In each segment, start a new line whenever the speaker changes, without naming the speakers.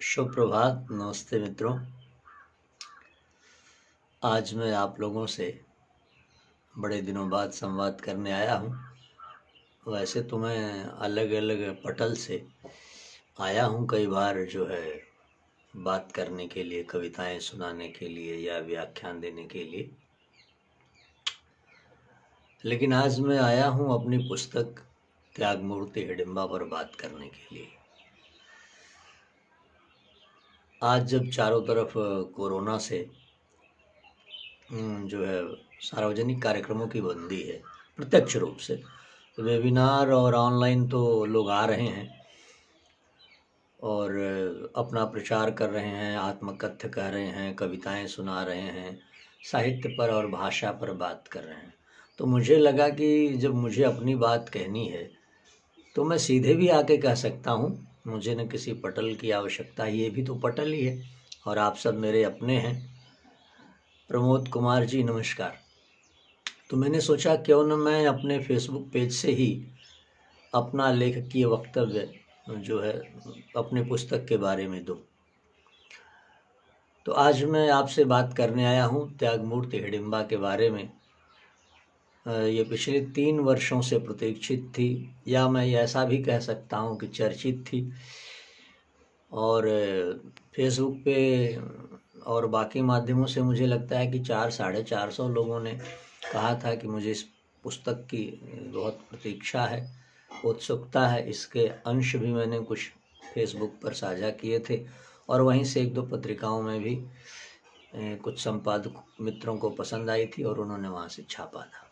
शुभ प्रभात। नमस्ते मित्रों। आज मैं आप लोगों से बड़े दिनों बाद संवाद करने आया हूँ। वैसे तो मैं अलग अलग पटल से आया हूँ कई बार बात करने के लिए, कविताएं सुनाने के लिए या व्याख्यान देने के लिए, लेकिन आज मैं आया हूँ अपनी पुस्तक त्यागमूर्ति हिडिंबा पर बात करने के लिए। आज जब चारों तरफ कोरोना से सार्वजनिक कार्यक्रमों की बंदी है प्रत्यक्ष रूप से, वेबिनार और ऑनलाइन तो लोग आ रहे हैं और अपना प्रचार कर रहे हैं, आत्मकथ्य कह रहे हैं, कविताएं सुना रहे हैं, साहित्य पर और भाषा पर बात कर रहे हैं। तो मुझे लगा कि जब मुझे अपनी बात कहनी है तो मैं सीधे भी आके कह सकता हूँ। मुझे न किसी पटल की आवश्यकता, ये भी तो पटल ही है और आप सब मेरे अपने हैं। प्रमोद कुमार जी नमस्कार। तो मैंने सोचा क्यों न मैं अपने फेसबुक पेज से ही अपना लेखकीय वक्तव्य अपने पुस्तक के बारे में दूं। तो आज मैं आपसे बात करने आया हूं त्यागमूर्ति हिडिंबा के बारे में। ये पिछले 3 वर्षों से प्रतीक्षित थी, या मैं ऐसा भी कह सकता हूं कि चर्चित थी। और फेसबुक पे और बाकी माध्यमों से मुझे लगता है कि 400-450 लोगों ने कहा था कि मुझे इस पुस्तक की बहुत प्रतीक्षा है, उत्सुकता है। इसके अंश भी मैंने कुछ फेसबुक पर साझा किए थे और वहीं से 1-2 पत्रिकाओं में भी कुछ संपादक मित्रों को पसंद आई थी और उन्होंने वहाँ से छापा था।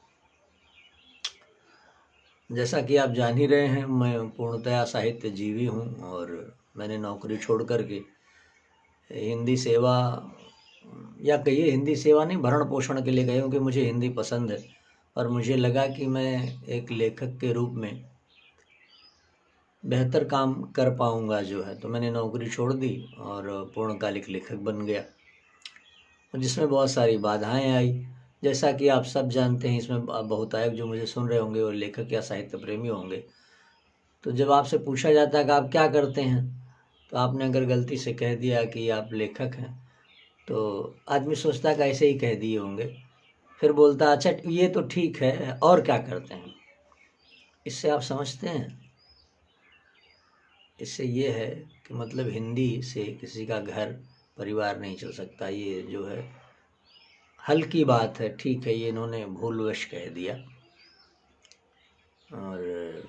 जैसा कि आप जान ही रहे हैं, मैं पूर्णतया साहित्य जीवी हूँ और मैंने नौकरी छोड़ करके हिंदी सेवा, या कहिए हिंदी सेवा नहीं, भरण पोषण के लिए गए, क्योंकि मुझे हिंदी पसंद है और मुझे लगा कि मैं एक लेखक के रूप में बेहतर काम कर पाऊंगा तो मैंने नौकरी छोड़ दी और पूर्णकालिक लेखक बन गया, जिसमें बहुत सारी बाधाएं आई। जैसा कि आप सब जानते हैं, इसमें बहुतायत जो मुझे सुन रहे होंगे वो लेखक या साहित्य प्रेमी होंगे। तो जब आपसे पूछा जाता है कि आप क्या करते हैं, तो आपने अगर गलती से कह दिया कि आप लेखक हैं, तो आदमी सोचता है कि ऐसे ही कह दिए होंगे, फिर बोलता अच्छा ये तो ठीक है, और क्या करते हैं। इससे आप समझते हैं, इससे ये है कि मतलब हिंदी से किसी का घर परिवार नहीं चल सकता। ये हल्की बात है, ठीक है, ये इन्होंने भूलवश कह दिया। और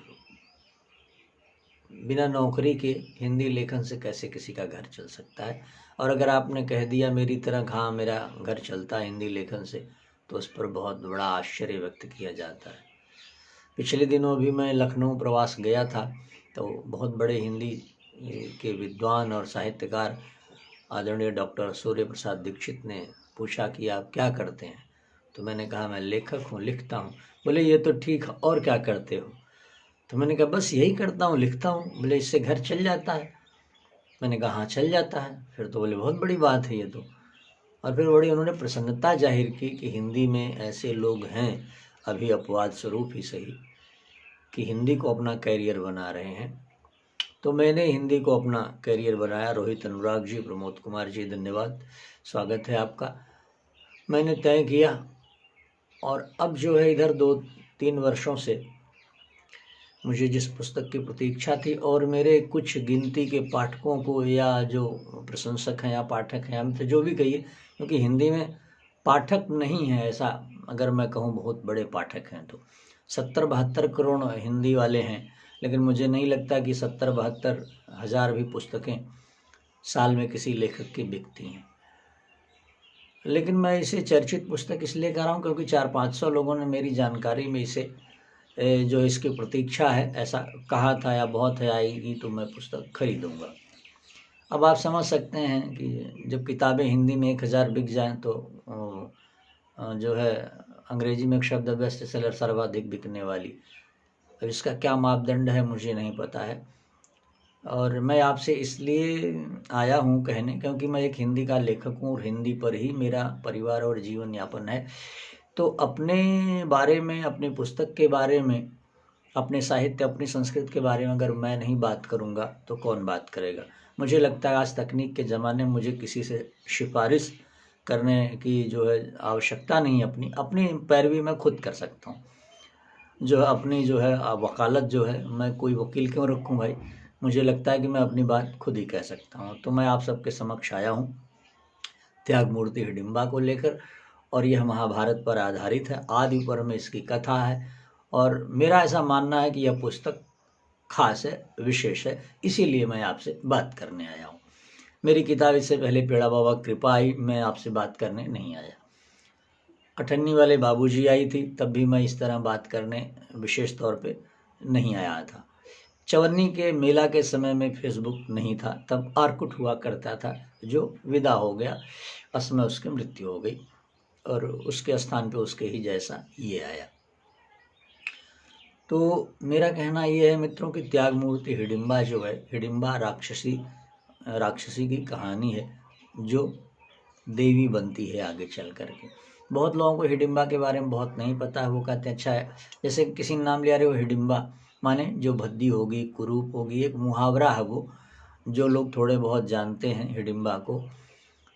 बिना नौकरी के हिंदी लेखन से कैसे किसी का घर चल सकता है। और अगर आपने कह दिया मेरी तरह हाँ मेरा घर चलता है हिंदी लेखन से, तो उस पर बहुत बड़ा आश्चर्य व्यक्त किया जाता है। पिछले दिनों भी मैं लखनऊ प्रवास गया था, तो बहुत बड़े हिंदी के विद्वान और साहित्यकार आदरणीय डॉक्टर सूर्य प्रसाद दीक्षित ने पूछा कि आप क्या करते हैं। तो मैंने कहा मैं लेखक हूँ, लिखता हूँ। बोले ये तो ठीक है, और क्या करते हो। तो मैंने कहा बस यही करता हूँ, लिखता हूँ। बोले इससे घर चल जाता है। मैंने कहा हाँ चल जाता है। फिर तो बोले बहुत बड़ी बात है ये तो। और फिर बड़ी उन्होंने प्रसन्नता जाहिर की कि हिंदी में ऐसे लोग हैं, अभी अपवाद स्वरूप ही सही, कि हिंदी को अपना कैरियर बना रहे हैं। तो मैंने हिंदी को अपना कैरियर बनाया। रोहित अनुराग जी, प्रमोद कुमार जी, धन्यवाद, स्वागत है आपका। मैंने तय किया और अब इधर 2-3 वर्षों से मुझे जिस पुस्तक की प्रतीक्षा थी, और मेरे कुछ गिनती के पाठकों को या जो प्रशंसक हैं या पाठक हैं, हम तो जो भी कहिए, क्योंकि हिंदी में पाठक नहीं है ऐसा, अगर मैं कहूँ बहुत बड़े पाठक हैं तो 70-72 करोड़ हिंदी वाले हैं, लेकिन मुझे नहीं लगता कि 70-72 हज़ार भी पुस्तकें साल में किसी लेखक की बिकती हैं। लेकिन मैं इसे चर्चित पुस्तक इसलिए कह रहा हूँ क्योंकि 400-500 लोगों ने मेरी जानकारी में इसे इसकी प्रतीक्षा है ऐसा कहा था, या बहुत है आएगी तो मैं पुस्तक खरीदूंगा। अब आप समझ सकते हैं कि जब किताबें हिंदी में 1000 बिक जाएं तो अंग्रेजी में एक शब्द बेस्ट सेलर, सर्वाधिक बिकने वाली। अब इसका क्या मापदंड है मुझे नहीं पता है। और मैं आपसे इसलिए आया हूँ कहने, क्योंकि मैं एक हिंदी का लेखक हूँ और हिंदी पर ही मेरा परिवार और जीवन यापन है। तो अपने बारे में, अपनी पुस्तक के बारे में, अपने साहित्य, अपनी संस्कृति के बारे में अगर मैं नहीं बात करूँगा तो कौन बात करेगा। मुझे लगता है आज तकनीक के ज़माने में मुझे किसी से सिफारिश करने की जो है आवश्यकता नहीं है, अपनी अपनी पैरवी मैं खुद कर सकता हूँ। जो है अपनी जो है वकालत जो है, मैं कोई वकील क्यों रखूँ भाई। मुझे लगता है कि मैं अपनी बात खुद ही कह सकता हूँ। तो मैं आप सबके समक्ष आया हूँ त्यागमूर्ति हिडिंबा को लेकर, और यह महाभारत पर आधारित है। आदि पर्व में इसकी कथा है, और मेरा ऐसा मानना है कि यह पुस्तक खास है, विशेष है, इसीलिए मैं आपसे बात करने आया हूँ। मेरी किताब इससे पहले पेड़ा बाबा कृपा आई, मैं आपसे बात करने नहीं आया। अठन्नी वाले बाबूजी आई थी, तब भी मैं इस तरह बात करने विशेष तौर पे नहीं आया था। चवन्नी के मेला के समय में फेसबुक नहीं था, तब आर्कुट हुआ करता था, जो विदा हो गया, असमय उसकी मृत्यु हो गई, और उसके स्थान पे उसके ही जैसा ये आया। तो मेरा कहना ये है मित्रों कि त्यागमूर्ति हिडिंबा जो है, हिडिंबा राक्षसी की कहानी है, जो देवी बनती है आगे चल करके। बहुत लोगों को हिडिंबा के बारे में बहुत नहीं पता है, वो कहते हैं अच्छा है, जैसे किसी ने नाम लिया रहे हो हिडिंबा, माने जो भद्दी होगी, कुरूप होगी, एक मुहावरा है वो, जो लोग थोड़े बहुत जानते हैं हिडिंबा को,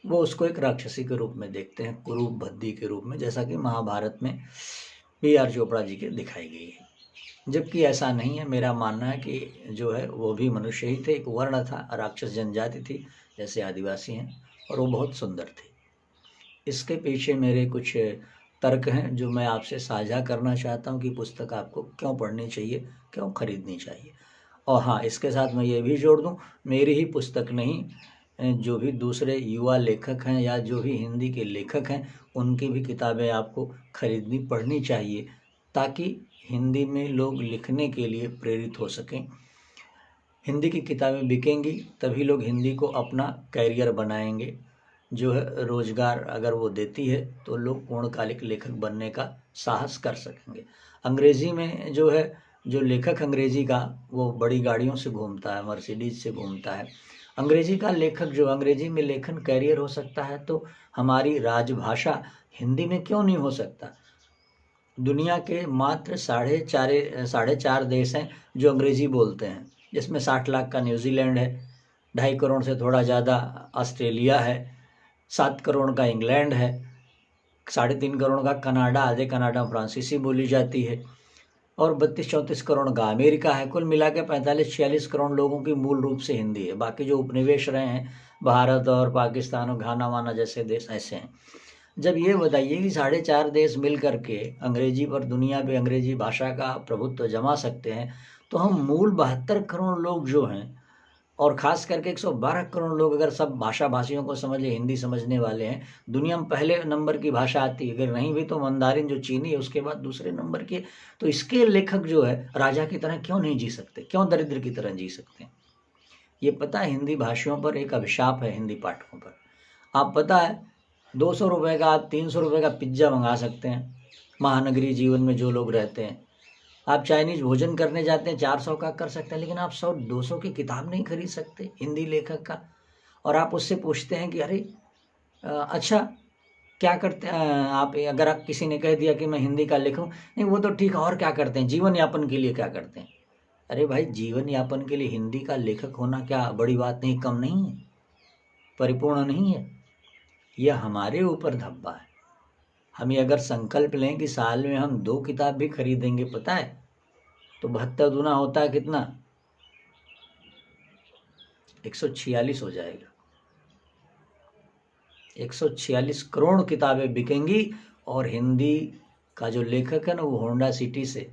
वो उसको एक राक्षसी के रूप में देखते हैं, कुरूप भद्दी के रूप में, जैसा कि महाभारत में B.R. चोपड़ा जी के दिखाई गई है। जबकि ऐसा नहीं है। मेरा मानना है कि जो है वो भी मनुष्य ही थे, एक वर्ण था, राक्षस जनजाति थी, जैसे आदिवासी हैं, और वो बहुत सुंदर थे। इसके पीछे मेरे कुछ तर्क हैं जो मैं आपसे साझा करना चाहता हूँ कि पुस्तक आपको क्यों पढ़नी चाहिए, क्यों खरीदनी चाहिए। और हाँ, इसके साथ मैं ये भी जोड़ दूँ, मेरी ही पुस्तक नहीं, जो भी दूसरे युवा लेखक हैं या जो भी हिंदी के लेखक हैं, उनकी भी किताबें आपको खरीदनी पढ़नी चाहिए, ताकि हिंदी में लोग लिखने के लिए प्रेरित हो सकें। हिंदी की किताबें बिकेंगी तभी लोग हिंदी को अपना कैरियर बनाएंगे, जो है रोजगार अगर वो देती है तो लोग पूर्णकालिक लेखक बनने का साहस कर सकेंगे। अंग्रेजी में जो है, जो लेखक अंग्रेजी का, वो बड़ी गाड़ियों से घूमता है, मर्सिडीज से घूमता है। अंग्रेजी का लेखक जो अंग्रेजी में लेखन कैरियर हो सकता है, तो हमारी राजभाषा हिंदी में क्यों नहीं हो सकता। दुनिया के मात्र साढ़े चार देश हैं जो अंग्रेजी बोलते हैं, जिसमें 60 लाख का न्यूजीलैंड है, 2.5 करोड़ से थोड़ा ज़्यादा ऑस्ट्रेलिया है, 7 करोड़ का इंग्लैंड है, 3.5 करोड़ का कनाडा, आधे कनाडा फ्रांसीसी बोली जाती है, और 32-34 करोड़ का अमेरिका है। कुल मिला के 45-46 करोड़ लोगों की मूल रूप से हिंदी है। बाकी जो उपनिवेश रहे हैं, भारत और पाकिस्तान और घाना वाना जैसे देश ऐसे हैं। जब ये बताइए कि 4.5 देश मिल करके अंग्रेजी पर, दुनिया पे अंग्रेजी भाषा का प्रभुत्व जमा सकते हैं, तो हम मूल 72 करोड़ लोग जो हैं, और ख़ास करके 112 करोड़ लोग अगर सब भाषा भाषियों को समझ ले, हिंदी समझने वाले हैं, दुनिया में पहले नंबर की भाषा आती है, अगर नहीं भी तो मंदारिन जो चीनी है, उसके बाद दूसरे नंबर की। तो इसके लेखक जो है राजा की तरह क्यों नहीं जी सकते, क्यों दरिद्र की तरह जी सकते हैं। ये पता है, हिंदी भाषियों पर एक अभिशाप है, हिंदी पाठकों पर। आप पता है 200 रुपये का, आप 300 रुपये का पिज्ज़ा मंगा सकते हैं महानगरीय जीवन में जो लोग रहते हैं। आप चाइनीज भोजन करने जाते हैं, 400 का कर सकते हैं, लेकिन आप 100-200 की किताब नहीं खरीद सकते हिंदी लेखक का। और आप उससे पूछते हैं कि अरे अच्छा क्या करते हैं आप। अगर आप किसी ने कह दिया कि मैं हिंदी का लेखक हूँ, नहीं वो तो ठीक है, और क्या करते हैं, जीवन यापन के लिए क्या करते हैं। अरे भाई, जीवन यापन के लिए हिंदी का लेखक होना क्या बड़ी बात नहीं, कम नहीं है, परिपूर्ण नहीं है। यह हमारे ऊपर धब्बा है। हम ये अगर संकल्प लें कि साल में हम 2 किताब भी खरीदेंगे, पता है, तो 72 दूना होता है कितना, 146 हो जाएगा। 146 करोड़ किताबें बिकेंगी, और हिंदी का जो लेखक है ना, वो होंडा सिटी से,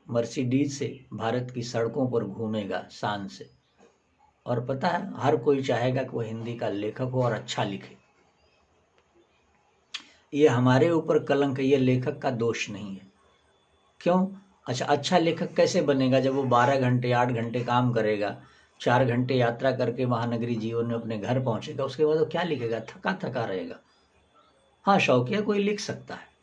मर्सिडीज से भारत की सड़कों पर घूमेगा शान से। और पता है, हर कोई चाहेगा कि वो हिंदी का लेखक हो और अच्छा लिखे। ये हमारे ऊपर कलंक है, ये लेखक का दोष नहीं है। क्यों? अच्छा लेखक कैसे बनेगा जब वो 12 घंटे 8 घंटे काम करेगा, 4 घंटे यात्रा करके महानगरी जीवन में अपने घर पहुंचेगा, उसके बाद वो क्या लिखेगा, थका थका रहेगा। हाँ, शौकिया कोई लिख सकता है।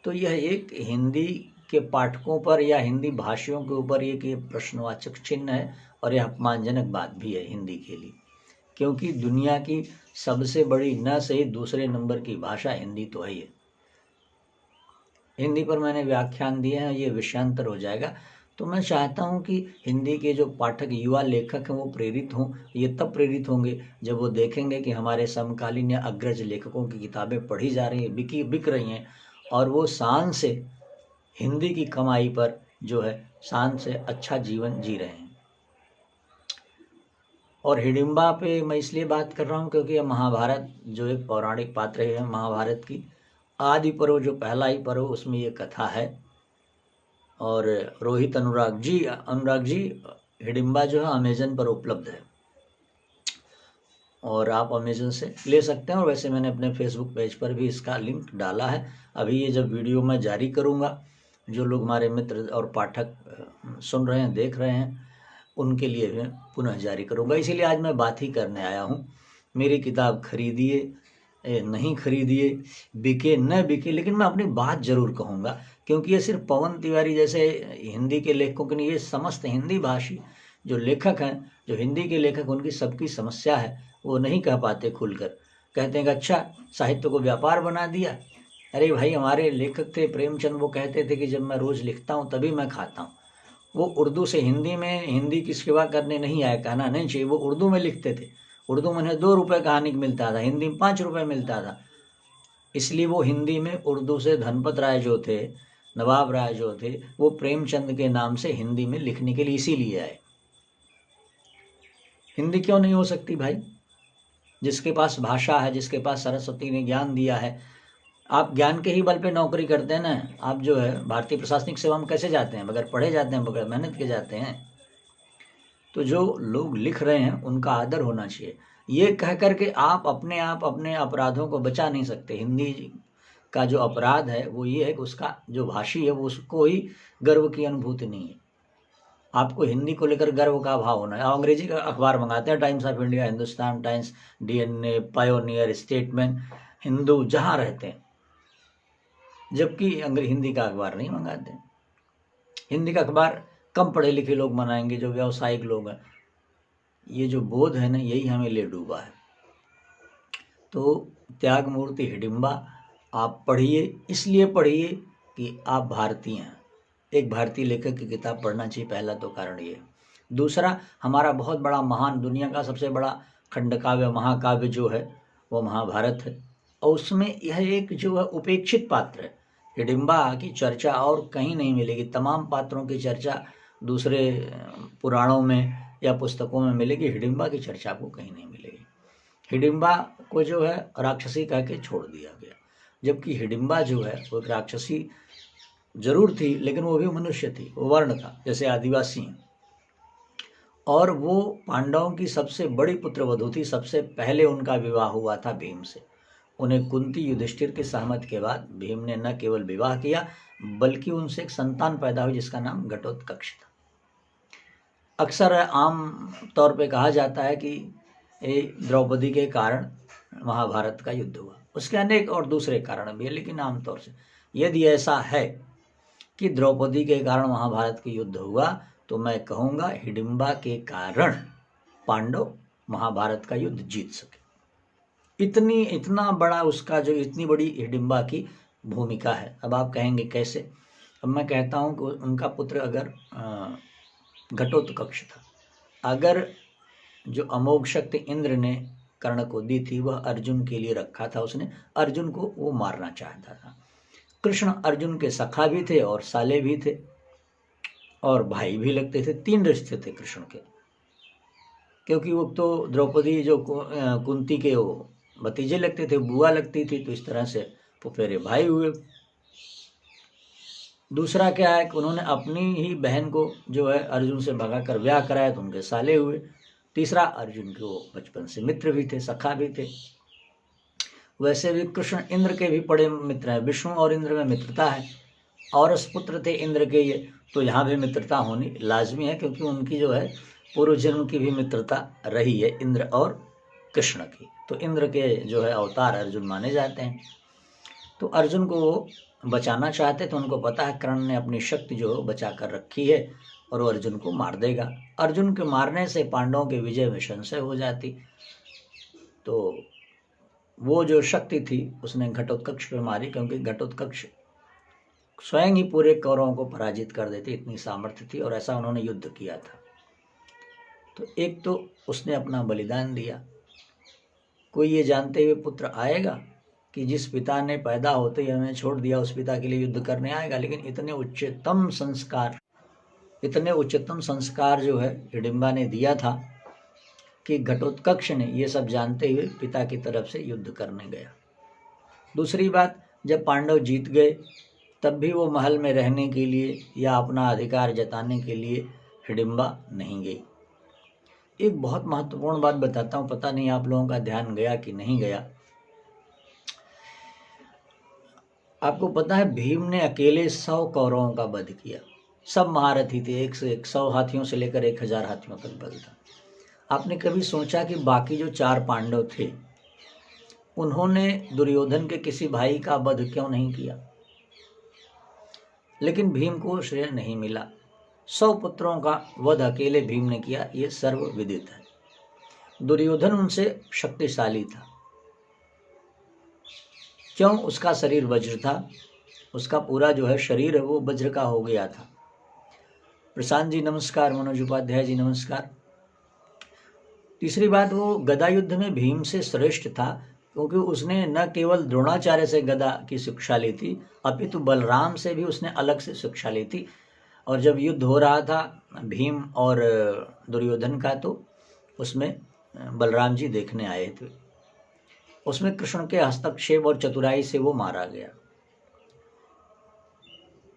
तो यह एक हिंदी के पाठकों पर या हिंदी भाषियों के ऊपर एक ये प्रश्नवाचक चिन्ह है, और यह अपमानजनक बात भी है हिंदी के लिए, क्योंकि दुनिया की सबसे बड़ी, न सही दूसरे नंबर की भाषा हिंदी तो है ही। हिंदी पर मैंने व्याख्यान दिए हैं, ये विषयांतर हो जाएगा। तो मैं चाहता हूँ कि हिंदी के जो पाठक युवा लेखक हैं वो प्रेरित हों। ये तब प्रेरित होंगे जब वो देखेंगे कि हमारे समकालीन या अग्रज लेखकों की किताबें पढ़ी जा रही हैं, बिक रही हैं, और वो शान से हिंदी की कमाई पर जो है शान से अच्छा जीवन जी रहे हैं। और हिडिंबा पे मैं इसलिए बात कर रहा हूँ क्योंकि यह महाभारत जो एक पौराणिक पात्र है महाभारत की आदि पर्व, जो पहला ही पर्व, उसमें ये कथा है। और रोहित अनुराग जी हिडिंबा जो है अमेजन पर उपलब्ध है और आप अमेजन से ले सकते हैं। और वैसे मैंने अपने फेसबुक पेज पर भी इसका लिंक डाला है। अभी ये जब वीडियो मैं जारी करूँगा, जो लोग हमारे मित्र और पाठक सुन रहे हैं, देख रहे हैं, उनके लिए मैं पुनः जारी करूँगा। इसीलिए आज मैं बात ही करने आया हूँ। मेरी किताब खरीदिए नहीं खरीदिए, बिके न बिके, लेकिन मैं अपनी बात जरूर कहूँगा, क्योंकि ये सिर्फ पवन तिवारी जैसे हिंदी के लेखकों के नहीं, ये समस्त हिंदी भाषी जो लेखक हैं, जो हिंदी के लेखक, उनकी सबकी समस्या है। वो नहीं कह पाते खुलकर, कहते हैं कि अच्छा साहित्य को व्यापार बना दिया। अरे भाई, हमारे लेखक थे प्रेमचंद, वो कहते थे कि जब मैं रोज़ लिखता हूँ तभी मैं खाता हूँ। वो उर्दू से हिंदी में हिंदी की सेवा करने नहीं आया, कहना नहीं चाहिए, वो उर्दू में लिखते थे। उर्दू में उन्हें 2 रुपये कहानी का मिलता था, हिंदी में 5 रुपये मिलता था। इसलिए वो हिंदी में उर्दू से धनपत राय जो थे, नवाब राय जो थे, वो प्रेमचंद के नाम से हिंदी में लिखने के लिए इसीलिए आए। हिंदी क्यों नहीं हो सकती भाई? जिसके पास भाषा है, जिसके पास सरस्वती ने ज्ञान दिया है। आप ज्ञान के ही बल पे नौकरी करते हैं ना। आप जो है भारतीय प्रशासनिक सेवा में कैसे जाते हैं? बगैर पढ़े जाते हैं, बगैर मेहनत के जाते हैं। तो जो लोग लिख रहे हैं उनका आदर होना चाहिए। ये कह कर के आप अपने अपराधों को बचा नहीं सकते। हिंदी का जो अपराध है वो ये है कि उसका जो भाषी है वो उसको ही गर्व की अनुभूति नहीं है। आपको हिंदी को लेकर गर्व का भाव होना है। आप अंग्रेजी का अखबार मंगाते हैं, times of India, Hindustan times, DNA, pioneer, statement, Hindu, जहाँ रहते हैं, जबकि हिंदी का अखबार नहीं मंगाते। हिंदी का अखबार कम पढ़े लिखे लोग मनाएंगे, जो व्यावसायिक लोग हैं। ये जो बोध है ना, यही हमें ले डूबा है। तो त्यागमूर्ति हिडिंबा आप पढ़िए, इसलिए पढ़िए कि आप भारतीय हैं। एक भारतीय लेखक की किताब पढ़ना चाहिए, पहला तो कारण ये। दूसरा, हमारा बहुत बड़ा महान, दुनिया का सबसे बड़ा खंडकाव्य, महाकाव्य जो है वो महाभारत है, और उसमें यह एक जो है उपेक्षित पात्र है। हिडिंबा की चर्चा और कहीं नहीं मिलेगी। तमाम पात्रों की चर्चा दूसरे पुराणों में या पुस्तकों में मिलेगी, हिडिंबा की चर्चा आपको कहीं नहीं मिलेगी। हिडिंबा को जो है राक्षसी कह के छोड़ दिया गया, जबकि हिडिंबा जो है वो एक राक्षसी जरूर थी, लेकिन वो भी मनुष्य थी, वो वर्ण था, जैसे आदिवासी हैं। और वो पांडवों की सबसे बड़ी पुत्रवधू थी। सबसे पहले उनका विवाह हुआ था भीम से। उन्हें कुंती युधिष्ठिर की सहमति के बाद भीम ने न केवल विवाह किया, बल्कि उनसे एक संतान पैदा हुई जिसका नाम घटोत्कच था। अक्सर आम तौर पे कहा जाता है कि द्रौपदी के कारण महाभारत का युद्ध हुआ। उसके अनेक और दूसरे कारण भी है, लेकिन आमतौर से यदि ऐसा है कि द्रौपदी के कारण महाभारत का युद्ध हुआ, तो मैं कहूँगा हिडिंबा के कारण पांडव महाभारत का युद्ध जीत सके। इतना बड़ा उसका जो, इतनी बड़ी हिडिंबा की भूमिका है। अब आप कहेंगे कैसे? अब मैं कहता हूँ कि उनका पुत्र अगर घटोत्कच था, अगर जो अमोघ शक्ति इंद्र ने कर्ण को दी थी वह अर्जुन के लिए रखा था, उसने अर्जुन को वो मारना चाहता था। कृष्ण अर्जुन के सखा भी थे और साले भी थे और भाई भी लगते थे। 3 रिश्ते थे कृष्ण के, क्योंकि वो तो द्रौपदी जो कुंती के वो भतीजे लगते थे, बुआ लगती थी, तो इस तरह से फुफेरे भाई हुए। दूसरा क्या है कि उन्होंने अपनी ही बहन को जो है अर्जुन से भगाकर ब्याह कराया, तो उनके साले हुए। तीसरा, अर्जुन के वो बचपन से मित्र भी थे, सखा भी थे। वैसे भी कृष्ण इंद्र के भी बड़े मित्र हैं, विष्णु और इंद्र में मित्रता है। और पुत्र थे इंद्र के ये, तो यहाँ भी मित्रता होनी लाजमी है, क्योंकि उनकी जो है पूर्व जन्म की भी मित्रता रही है इंद्र और कृष्ण की। तो इंद्र के जो है अवतार अर्जुन माने जाते हैं। तो अर्जुन को वो बचाना चाहते थे। उनको पता है कर्ण ने अपनी शक्ति जो बचा कर रखी है और वो अर्जुन को मार देगा। अर्जुन के मारने से पांडवों के विजय में संशय हो जाती। तो वो जो शक्ति थी उसने घटोत्कच पे मारी, क्योंकि घटोत्कच स्वयं ही पूरे कौरवों को पराजित कर देते, इतनी सामर्थ्य थी और ऐसा उन्होंने युद्ध किया था। तो एक तो उसने अपना बलिदान दिया। कोई ये जानते हुए पुत्र आएगा कि जिस पिता ने पैदा होते ही हमें छोड़ दिया उस पिता के लिए युद्ध करने आएगा? लेकिन इतने उच्चतम संस्कार जो है हिडिंबा ने दिया था कि घटोत्कच ने ये सब जानते हुए पिता की तरफ से युद्ध करने गया। दूसरी बात, जब पांडव जीत गए तब भी वो महल में रहने के लिए या अपना अधिकार जताने के लिए हिडिंबा नहीं गई। एक बहुत महत्वपूर्ण बात बताता हूँ, पता नहीं आप लोगों का ध्यान गया कि नहीं गया। आपको पता है भीम ने अकेले 100 कौरवों का वध किया। सब महारथी थे, 100 हाथियों से लेकर 1000 हाथियों तक बल था। आपने कभी सोचा कि बाकी जो 4 पांडव थे उन्होंने दुर्योधन के किसी भाई का वध क्यों नहीं किया? लेकिन भीम को श्रेय नहीं मिला। 100 पुत्रों का वध अकेले भीम ने किया, ये सर्वविदित है। दुर्योधन उनसे शक्तिशाली था। क्यों? उसका शरीर वज्र था, उसका पूरा जो है शरीर है वो वज्र का हो गया था। प्रशांत जी नमस्कार, मनोज उपाध्याय जी नमस्कार। तीसरी बात, वो गदा युद्ध में भीम से श्रेष्ठ था क्योंकि उसने न केवल द्रोणाचार्य से गदा की शिक्षा ली थी अपितु बलराम से भी उसने अलग से शिक्षा ली थी। और जब युद्ध हो रहा था भीम और दुर्योधन का तो उसमें बलराम जी देखने आए थे। उसमें कृष्ण के हस्तक्षेप और चतुराई से वो मारा गया।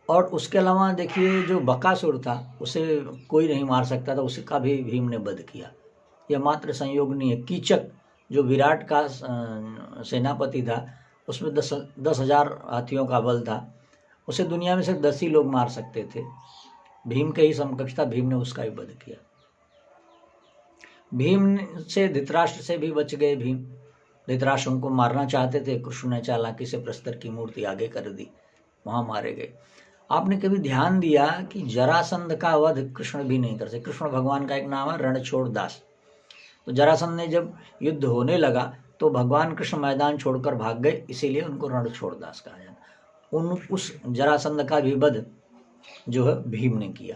और उसके अलावा देखिए जो बकासुर था उसे कोई नहीं मार सकता था, उसका भी भीम ने वध किया। यह मात्र संयोग नहीं है। कीचक जो विराट का सेनापति था उसमें 10,000 हाथियों का बल था, उसे दुनिया में सिर्फ 10 ही लोग मार सकते थे। भीम के ही समकक्ष था, भीम ने उसका भी वध किया। भीम से धृतराष्ट्र से भी बच गए भीम। धृतराष्ट्र उनको मारना चाहते थे, कृष्ण ने चालाकी से प्रस्तर की मूर्ति आगे कर दी, वहां मारे गए। आपने कभी ध्यान दिया कि जरासंध का वध कृष्ण भी नहीं कर सके? कृष्ण भगवान का एक नाम है रणछोड़ दास। तो जरासंध ने जब युद्ध होने लगा तो भगवान कृष्ण मैदान छोड़कर भाग गए, इसीलिए उनको रणछोड़ दास कहा जाता। उस जरासंध का भी वध जो है भीम ने किया।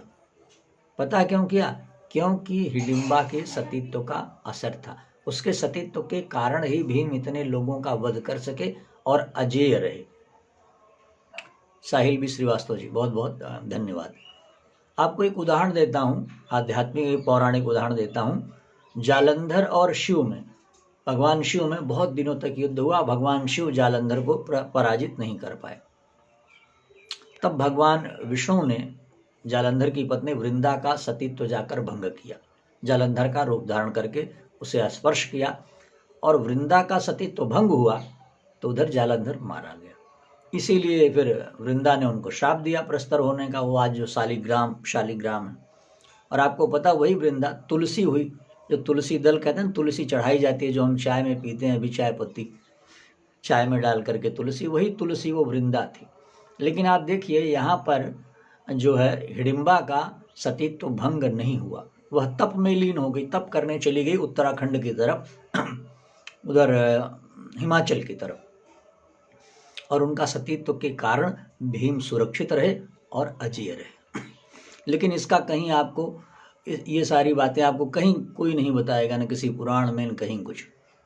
पता है क्यों किया? क्योंकि हिडिंबा के सतीत्व का असर था। उसके सतीत्व के कारण ही भीम इतने लोगों का वध कर सके और अजेय रहे। साहिल बी श्रीवास्तव जी बहुत बहुत धन्यवाद। आपको एक उदाहरण देता हूँ, आध्यात्मिक पौराणिक उदाहरण देता हूँ। जालंधर और शिव में, भगवान शिव में बहुत दिनों तक युद्ध हुआ। भगवान शिव जालंधर को पराजित नहीं कर पाए। तब भगवान विष्णु ने जालंधर की पत्नी वृंदा का सतीत्व जाकर भंग किया। जालंधर का रूप धारण करके उसे स्पर्श किया और वृंदा का सतीत्व भंग हुआ तो उधर जालंधर मारा गया। इसीलिए फिर वृंदा ने उनको श्राप दिया प्रस्तर होने का। वो आज जो शालिग्राम है। और आपको पता वही वृंदा तुलसी हुई, जो तुलसी दल कहते हैं, तुलसी चढ़ाई जाती है जो हम चाय में पीते हैं, अभी चाय पत्ती चाय में डाल करके तुलसी, वही तुलसी वो वृंदा थी। लेकिन आप देखिए यहाँ पर जो है हिडिंबा का सतीत्व भंग नहीं हुआ। वह तप में लीन हो गई, तप करने चली गई उत्तराखंड की तरफ, उधर हिमाचल की तरफ। और उनका सतीत्व के कारण भीम सुरक्षित रहे और अजेय रहे। लेकिन इसका कहीं आपको ये सारी बातें आपको कहीं कोई नहीं बताएगा, न किसी पुराण में न कहीं कुछ,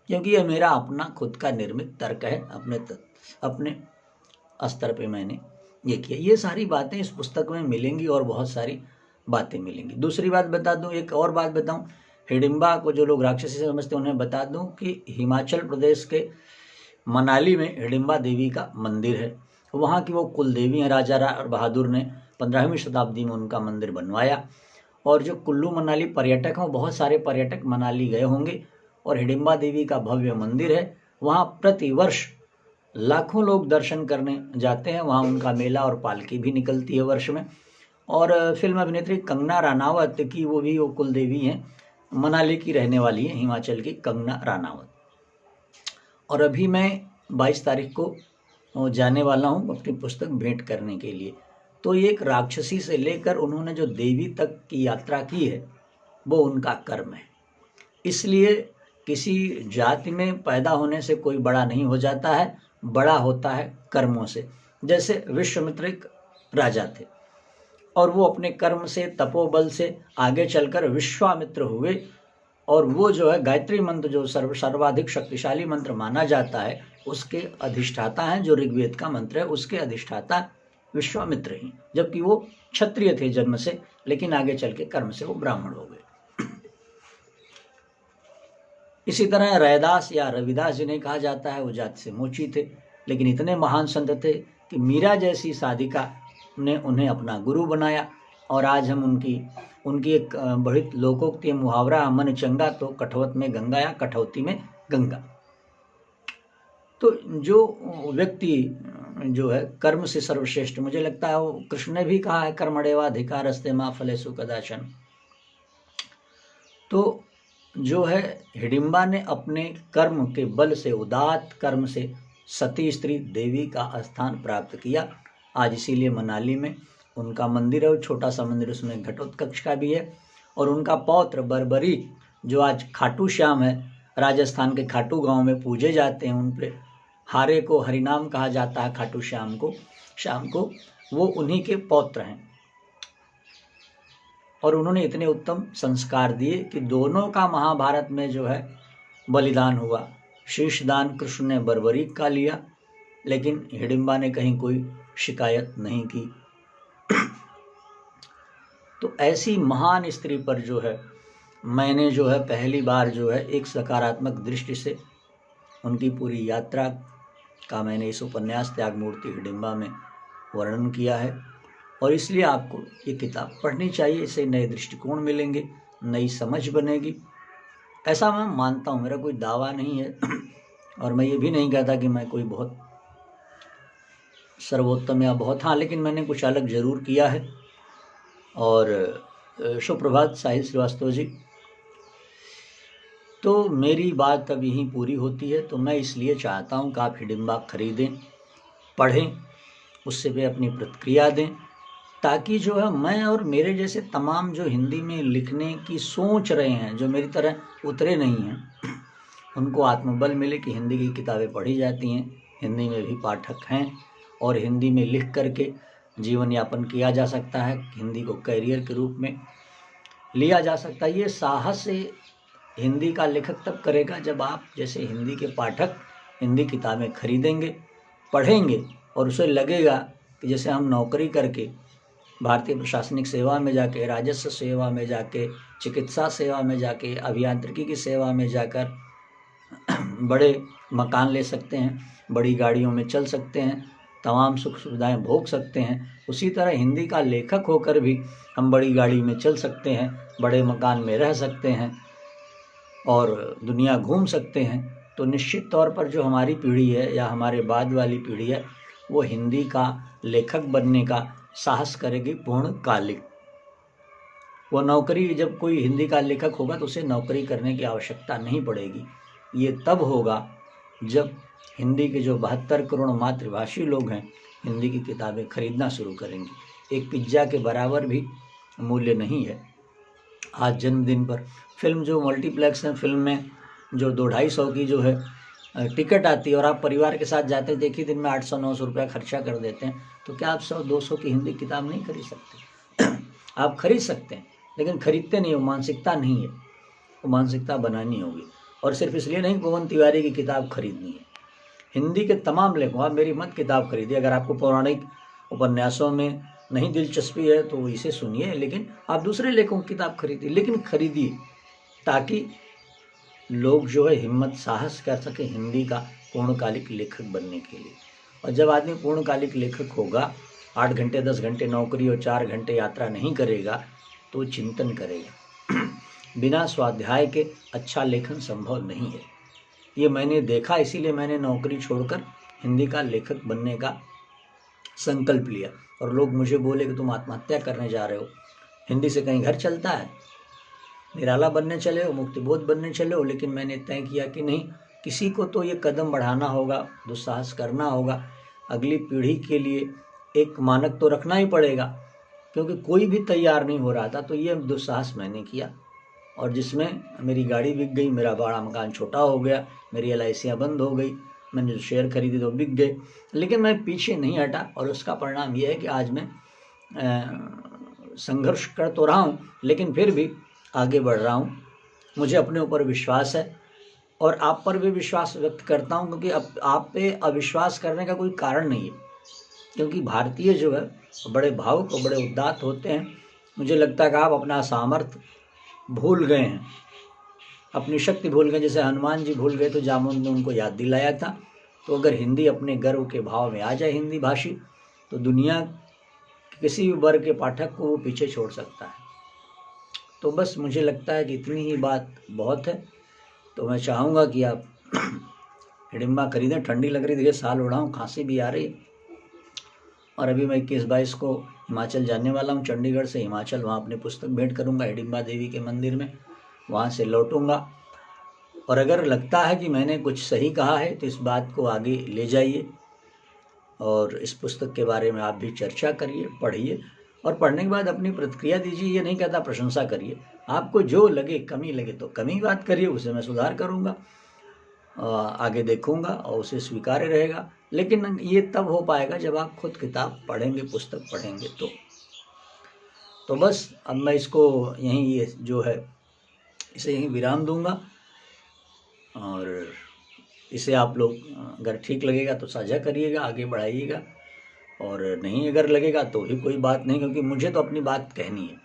क्योंकि यह मेरा अपना खुद का निर्मित तर्क है। अपने स्तर पे मैंने ये किया। ये सारी बातें इस पुस्तक में मिलेंगी और बहुत सारी बातें मिलेंगी। दूसरी बात बता दूं, एक और बात बताऊं, हिडिंबा को जो लोग राक्षसी समझते हैं उन्हें बता दूं कि हिमाचल प्रदेश के मनाली में हिडिंबा देवी का मंदिर है। वहाँ की वो कुल देवी हैं। राजा बहादुर ने 15वीं शताब्दी में उनका मंदिर बनवाया। और जो कुल्लू मनाली पर्यटक हैं, बहुत सारे पर्यटक मनाली गए होंगे और हिडिंबा देवी का भव्य मंदिर है। वहाँ प्रतिवर्ष लाखों लोग दर्शन करने जाते हैं। वहाँ उनका मेला और पालकी भी निकलती है वर्ष में। और फिल्म अभिनेत्री कंगना रनावत की वो कुल देवी हैं, मनाली की रहने वाली है, हिमाचल की कंगना रनावत। और अभी मैं 22 तारीख को जाने वाला हूँ अपनी पुस्तक भेंट करने के लिए। तो ये एक राक्षसी से लेकर उन्होंने जो देवी तक की यात्रा की है वो उनका कर्म है। इसलिए किसी जाति में पैदा होने से कोई बड़ा नहीं हो जाता है, बड़ा होता है कर्मों से। जैसे विश्वामित्र राजा थे और वो अपने कर्म से तपोबल से आगे चलकर विश्वामित्र हुए और वो जो है गायत्री मंत्र जो सर्वाधिक शक्तिशाली मंत्र माना जाता है उसके अधिष्ठाता हैं। जो ऋग्वेद का मंत्र है उसके अधिष्ठाता विश्वामित्र ही, जबकि वो क्षत्रिय थे जन्म से, लेकिन आगे चल के कर्म से वो ब्राह्मण हो गए। इसी तरह रैदास या रविदास जिन्हें कहा जाता है वो जाति से मोची थे, लेकिन इतने महान संत थे कि मीरा जैसी साधिका ने उन्हें अपना गुरु बनाया। और आज हम उनकी एक बड़ी लोकोक्ति मुहावरा, मन चंगा तो कठौत में गंगा या कठौती में गंगा। तो जो व्यक्ति जो है कर्म से सर्वश्रेष्ठ, मुझे लगता है वो कृष्ण ने भी कहा है कर्मणेवाधिकारस्ते मा फलेषु कदाचन। तो जो है हिडिंबा ने अपने कर्म के बल से, उदात्त कर्म से सती स्त्री देवी का स्थान प्राप्त किया। आज इसीलिए मनाली में उनका मंदिर है, छोटा सा मंदिर, उसमें घटोत्कच का भी है। और उनका पौत्र बरबरी जो आज खाटू श्याम है, राजस्थान के खाटू गांव में पूजे जाते हैं, उन पे हारे को हरिनाम कहा जाता है खाटू श्याम को, वो उन्हीं के पौत्र हैं। और उन्होंने इतने उत्तम संस्कार दिए कि दोनों का महाभारत में जो है बलिदान हुआ। शीशदान कृष्ण ने बरबरी का लिया, लेकिन हिडिंबा ने कहीं कोई शिकायत नहीं की। तो ऐसी महान स्त्री पर जो है मैंने जो है पहली बार जो है एक सकारात्मक दृष्टि से उनकी पूरी यात्रा का मैंने इस उपन्यास त्यागमूर्ति हिडिंबा में वर्णन किया है। और इसलिए आपको ये किताब पढ़नी चाहिए, इससे नए दृष्टिकोण मिलेंगे, नई समझ बनेगी, ऐसा मैं मानता हूँ। मेरा कोई दावा नहीं है और मैं ये भी नहीं कहता कि मैं कोई बहुत सर्वोत्तम या बहुत, हाँ, लेकिन मैंने कुछ अलग जरूर किया है। और सुप्रभात साहिल श्रीवास्तव जी। तो मेरी बात अब यहीं पूरी होती है। तो मैं इसलिए चाहता हूँ कि आप हिडिंबा खरीदें, पढ़ें, उससे भी अपनी प्रतिक्रिया दें, ताकि जो है मैं और मेरे जैसे तमाम जो हिंदी में लिखने की सोच रहे हैं, जो मेरी तरह उतरे नहीं हैं, उनको आत्मबल मिले कि हिंदी की किताबें पढ़ी जाती हैं, हिंदी में भी पाठक हैं और हिंदी में लिख करके जीवन यापन किया जा सकता है, हिंदी को कैरियर के रूप में लिया जा सकता है। ये साहस से हिंदी का लेखक तब करेगा जब आप जैसे हिंदी के पाठक हिंदी किताबें खरीदेंगे, पढ़ेंगे और उसे लगेगा कि जैसे हम नौकरी करके भारतीय प्रशासनिक सेवा में जाके, राजस्व सेवा में जाके, चिकित्सा सेवा में जाके, अभियांत्रिकी की सेवा में जाकर बड़े मकान ले सकते हैं, बड़ी गाड़ियों में चल सकते हैं, तमाम सुख सुविधाएं भोग सकते हैं, उसी तरह हिंदी का लेखक होकर भी हम बड़ी गाड़ी में चल सकते हैं, बड़े मकान में रह सकते हैं और दुनिया घूम सकते हैं। तो निश्चित तौर पर जो हमारी पीढ़ी है या हमारे बाद वाली पीढ़ी है वो हिंदी का लेखक बनने का साहस करेगी पूर्णकालिक। वो नौकरी, जब कोई हिंदी का लेखक होगा तो उसे नौकरी करने की आवश्यकता नहीं पड़ेगी। ये तब होगा जब हिंदी के जो 72 करोड़ मातृभाषी लोग हैं हिंदी की किताबें खरीदना शुरू करेंगे। एक पिज्जा के बराबर भी मूल्य नहीं है। आज जन्मदिन पर फिल्म जो मल्टीप्लेक्स है, फिल्म में जो 200-250 की जो है टिकट आती है और आप परिवार के साथ जाते हैं, देखिए दिन में 800-900 रुपया खर्चा कर देते हैं, तो क्या आप 100-200 की हिंदी किताब नहीं खरीद सकते? आप खरीद सकते हैं, लेकिन खरीदते नहीं हो, मानसिकता नहीं है, वो मानसिकता बनानी होगी। और सिर्फ इसलिए नहीं पवन तिवारी की किताब खरीदनी है, हिंदी के तमाम लेखों, आप मेरी मत किताब खरीदिए। अगर आपको पौराणिक उपन्यासों में नहीं दिलचस्पी है तो इसे सुनिए, लेकिन आप दूसरे लेखों की किताब खरीदिए, लेकिन खरीदिए ताकि लोग जो है हिम्मत साहस कर सके हिंदी का पूर्णकालिक लेखक बनने के लिए। और जब आदमी पूर्णकालिक लेखक होगा, 8 घंटे 10 घंटे नौकरी और 4 घंटे यात्रा नहीं करेगा तो चिंतन करेगा। बिना स्वाध्याय के अच्छा लेखन संभव नहीं है। ये मैंने देखा, इसीलिए मैंने नौकरी छोड़कर हिंदी का लेखक बनने का संकल्प लिया। और लोग मुझे बोले कि तुम आत्महत्या करने जा रहे हो, हिंदी से कहीं घर चलता है, निराला बनने चले हो, मुक्तिबोध बनने चले हो। लेकिन मैंने तय किया कि नहीं, किसी को तो ये कदम बढ़ाना होगा, दुस्साहस करना होगा, अगली पीढ़ी के लिए एक मानक तो रखना ही पड़ेगा, क्योंकि कोई भी तैयार नहीं हो रहा था। तो ये दुस्साहस मैंने किया और जिसमें मेरी गाड़ी बिक गई, मेरा बड़ा मकान छोटा हो गया, मेरी LICयाँ बंद हो गई मैंने जो शेयर खरीदे तो बिक गए, लेकिन मैं पीछे नहीं हटा और उसका परिणाम ये है कि आज मैं संघर्ष कर तो रहा हूँ लेकिन फिर भी आगे बढ़ रहा हूँ। मुझे अपने ऊपर विश्वास है और आप पर भी विश्वास व्यक्त करता हूँ, क्योंकि अब आप पे अविश्वास करने का कोई कारण नहीं है, क्योंकि भारतीय जो है बड़े भावुक और बड़े उदात्त होते हैं। मुझे लगता है कि आप अपना सामर्थ्य भूल गए हैं, अपनी शक्ति भूल गए, जैसे हनुमान जी भूल गए तो जामुन ने उनको याद दिलाया था। तो अगर हिंदी अपने गर्व के भाव में आ जाए हिंदी भाषी, तो दुनिया किसी भी वर्ग के पाठक को वो पीछे छोड़ सकता है। तो बस मुझे लगता है कि इतनी ही बात बहुत है। तो मैं चाहूँगा कि आप हिडिंबा खरीदें। ठंडी लग रही, देखिए साल ओढ़ा हूँ, खांसी भी आ रही है। और अभी मैं 21-22 को हिमाचल जाने वाला हूँ, चंडीगढ़ से हिमाचल, वहाँ अपनी पुस्तक भेंट करूँगा हिडिंबा देवी के मंदिर में, वहाँ से लौटूँगा। और अगर लगता है कि मैंने कुछ सही कहा है तो इस बात को आगे ले जाइए और इस पुस्तक के बारे में आप भी चर्चा करिए, पढ़िए और पढ़ने के बाद अपनी प्रतिक्रिया दीजिए। ये नहीं कहता प्रशंसा करिए, आपको जो लगे, कमी लगे तो कमी बात करिए, उसे मैं सुधार करूँगा, आगे देखूँगा और उसे स्वीकार्य रहेगा। लेकिन ये तब हो पाएगा जब आप खुद किताब पढ़ेंगे, पुस्तक पढ़ेंगे। तो बस अब मैं इसको यहीं, ये जो है इसे यहीं विराम दूंगा और इसे आप लोग अगर ठीक लगेगा तो साझा करिएगा, आगे बढ़ाइएगा, और नहीं अगर लगेगा तो भी कोई बात नहीं, क्योंकि मुझे तो अपनी बात कहनी है,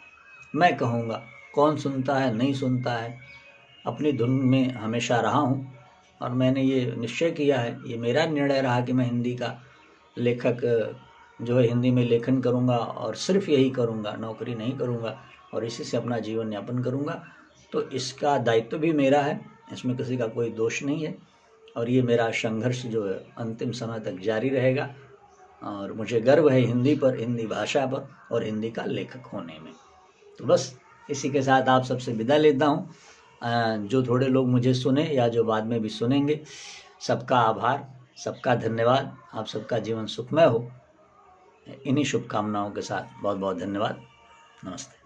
मैं कहूँगा। कौन सुनता है नहीं सुनता है, अपनी धुन में हमेशा रहा हूँ और मैंने ये निश्चय किया है, ये मेरा निर्णय रहा कि मैं हिंदी का लेखक जो है हिंदी में लेखन करूँगा और सिर्फ यही करूँगा, नौकरी नहीं करूँगा और इसी से अपना जीवन यापन करूँगा। तो इसका दायित्व भी मेरा है, इसमें किसी का कोई दोष नहीं है और ये मेरा संघर्ष जो है अंतिम समय तक जारी रहेगा। और मुझे गर्व है हिंदी पर, हिंदी भाषा पर और हिंदी का लेखक होने में। तो बस इसी के साथ आप सबसे विदा लेता हूँ। जो थोड़े लोग मुझे सुने या जो बाद में भी सुनेंगे, सबका आभार, सबका धन्यवाद। आप सबका जीवन सुखमय हो, इन्हीं शुभकामनाओं के साथ बहुत बहुत धन्यवाद। नमस्ते।